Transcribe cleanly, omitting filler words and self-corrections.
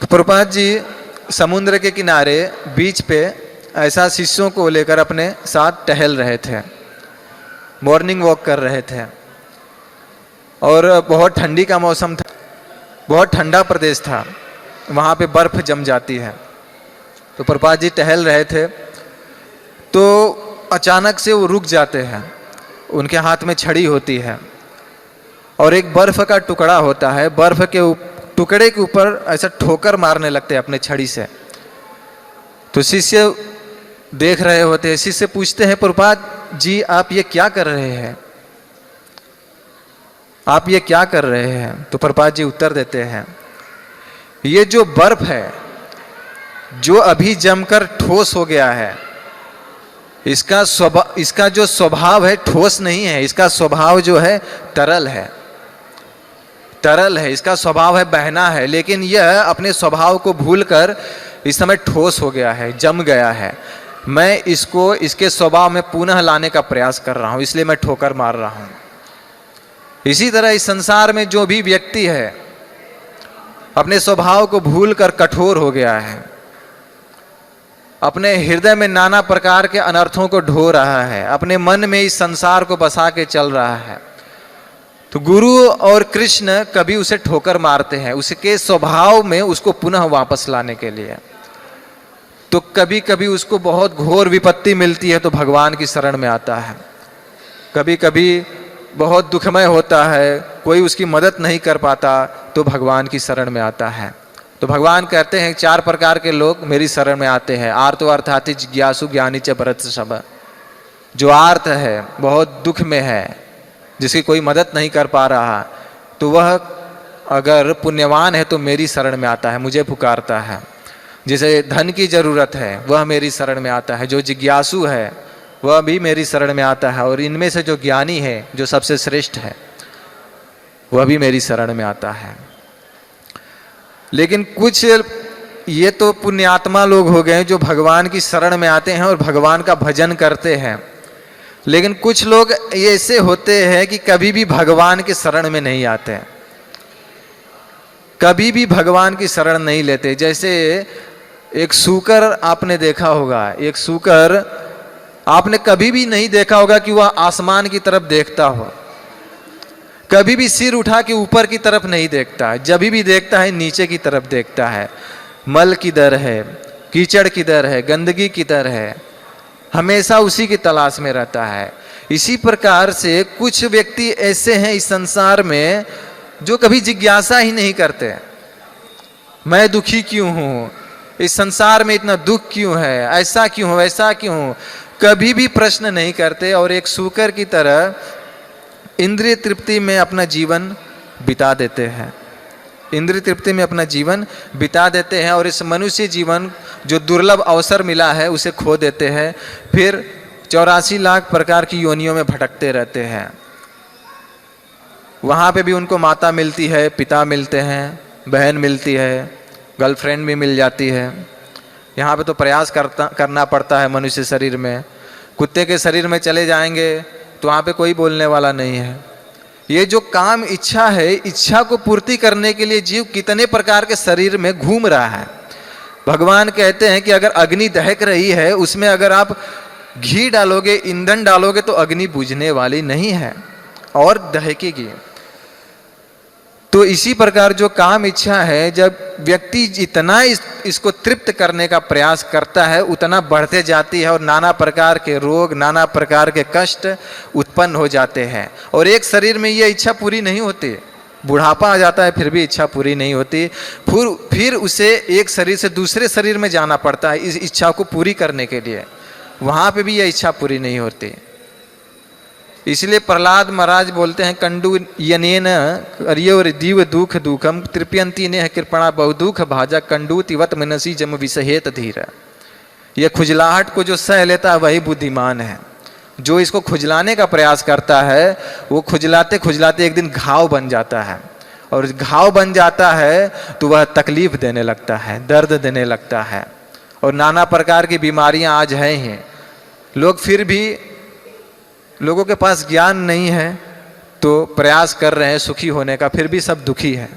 प्रभुपाद जी समुद्र के किनारे बीच पे ऐसा शिष्यों को लेकर अपने साथ टहल रहे थे, मॉर्निंग वॉक कर रहे थे और बहुत ठंडी का मौसम था, बहुत ठंडा प्रदेश था, वहाँ पे बर्फ जम जाती है। तो प्रभुपाद जी टहल रहे थे तो अचानक से वो रुक जाते हैं, उनके हाथ में छड़ी होती है और एक बर्फ का टुकड़ा होता है, बर्फ के टुकड़े के ऊपर ऐसा ठोकर मारने लगते हैं अपने छड़ी से। तो शिष्य देख रहे होते हैं, शिष्य पूछते हैं प्रभुपाद जी आप ये क्या कर रहे हैं, आप ये क्या कर रहे हैं? तो प्रभुपाद जी उत्तर देते हैं, ये जो बर्फ है जो अभी जमकर ठोस हो गया है, इसका जो स्वभाव है ठोस नहीं है, इसका स्वभाव जो है तरल है, तरल है, इसका स्वभाव है बहना है, लेकिन यह अपने स्वभाव को भूलकर इस समय ठोस हो गया है, जम गया है। मैं इसको इसके स्वभाव में पुनः लाने का प्रयास कर रहा हूं, इसलिए मैं ठोकर मार रहा हूं। इसी तरह इस संसार में जो भी व्यक्ति है अपने स्वभाव को भूलकर कठोर हो गया है, अपने हृदय में नाना प्रकार के अनर्थों को ढो रहा है, अपने मन में इस संसार को बसा के चल रहा है, तो गुरु और कृष्ण कभी उसे ठोकर मारते हैं उसके स्वभाव में, उसको पुनः वापस लाने के लिए। तो कभी कभी उसको बहुत घोर विपत्ति मिलती है तो भगवान की शरण में आता है, कभी कभी बहुत दुखमय होता है, कोई उसकी मदद नहीं कर पाता तो भगवान की शरण में आता है। तो भगवान कहते हैं 4 प्रकार के लोग मेरी शरण में आते हैं, आर्तो अर्थाति जिज्ञासु ज्ञानी च भरत सब। जो आर्त है, बहुत दुख में है, जिसकी कोई मदद नहीं कर पा रहा, तो वह अगर पुण्यवान है तो मेरी शरण में आता है, मुझे पुकारता है। जिसे धन की जरूरत है वह मेरी शरण में आता है, जो जिज्ञासु है वह भी मेरी शरण में आता है, और इनमें से जो ज्ञानी है, जो सबसे श्रेष्ठ है, वह भी मेरी शरण में आता है। लेकिन कुछ ये तो पुण्यात्मा लोग हो गए जो भगवान की शरण में आते हैं और भगवान का भजन करते हैं, लेकिन कुछ लोग ऐसे होते हैं कि कभी भी भगवान की शरण में नहीं आते, कभी भी भगवान की शरण नहीं लेते। जैसे एक सूकर आपने देखा होगा, एक सूकर आपने कभी भी नहीं देखा होगा कि वह आसमान की तरफ देखता हो, कभी भी सिर उठा के ऊपर की तरफ नहीं देखता है, जब भी देखता है नीचे की तरफ देखता है। मल किधर है, कीचड़ किधर है, गंदगी किधर है, हमेशा उसी की तलाश में रहता है। इसी प्रकार से कुछ व्यक्ति ऐसे हैं इस संसार में जो कभी जिज्ञासा ही नहीं करते, मैं दुखी क्यों हूं, इस संसार में इतना दुख क्यों है, ऐसा क्यों हो, ऐसा क्यों हो, कभी भी प्रश्न नहीं करते, और एक सूकर की तरह इंद्रिय तृप्ति में अपना जीवन बिता देते हैं, इंद्रिय तृप्ति में अपना जीवन बिता देते हैं, और इस मनुष्य जीवन जो दुर्लभ अवसर मिला है उसे खो देते हैं, फिर 84 लाख प्रकार की योनियों में भटकते रहते हैं। वहाँ पे भी उनको माता मिलती है, पिता मिलते हैं, बहन मिलती है, गर्लफ्रेंड भी मिल जाती है। यहाँ पे तो प्रयास करना पड़ता है मनुष्य शरीर में। कुत्ते के शरीर में चले जाएंगे तो वहाँ पे कोई बोलने वाला नहीं है। ये जो काम इच्छा है, इच्छा को पूर्ति करने के लिए जीव कितने प्रकार के शरीर में घूम रहा है। भगवान कहते हैं कि अगर अग्नि दहक रही है, उसमें अगर आप घी डालोगे, ईंधन डालोगे तो अग्नि बुझने वाली नहीं है और दहकेगी। तो इसी प्रकार जो काम इच्छा है, जब व्यक्ति जितना इसको तृप्त करने का प्रयास करता है उतना बढ़ते जाती है, और नाना प्रकार के रोग, नाना प्रकार के कष्ट उत्पन्न हो जाते हैं। और एक शरीर में ये इच्छा पूरी नहीं होती, बुढ़ापा आ जाता है फिर भी इच्छा पूरी नहीं होती, फिर उसे एक शरीर से दूसरे शरीर में जाना पड़ता है इस इच्छा को पूरी करने के लिए, वहाँ पे भी यह इच्छा पूरी नहीं होती। इसलिए प्रहलाद महाराज बोलते हैं, कंडू यनेन अर्योर दीव दुख दुखम तृप्यंती ने कृपणा बहुदुख भाजा कंडूतिवत मनसी जम विषहेत धीर। यह खुजलाहट को जो सह लेता है वही बुद्धिमान है। जो इसको खुजलाने का प्रयास करता है वो खुजलाते खुजलाते एक दिन घाव बन जाता है, और घाव बन जाता है तो वह तकलीफ देने लगता है, दर्द देने लगता है, और नाना प्रकार की बीमारियां आज हैं ही। लोग फिर भी, लोगों के पास ज्ञान नहीं है तो प्रयास कर रहे हैं सुखी होने का, फिर भी सब दुखी है।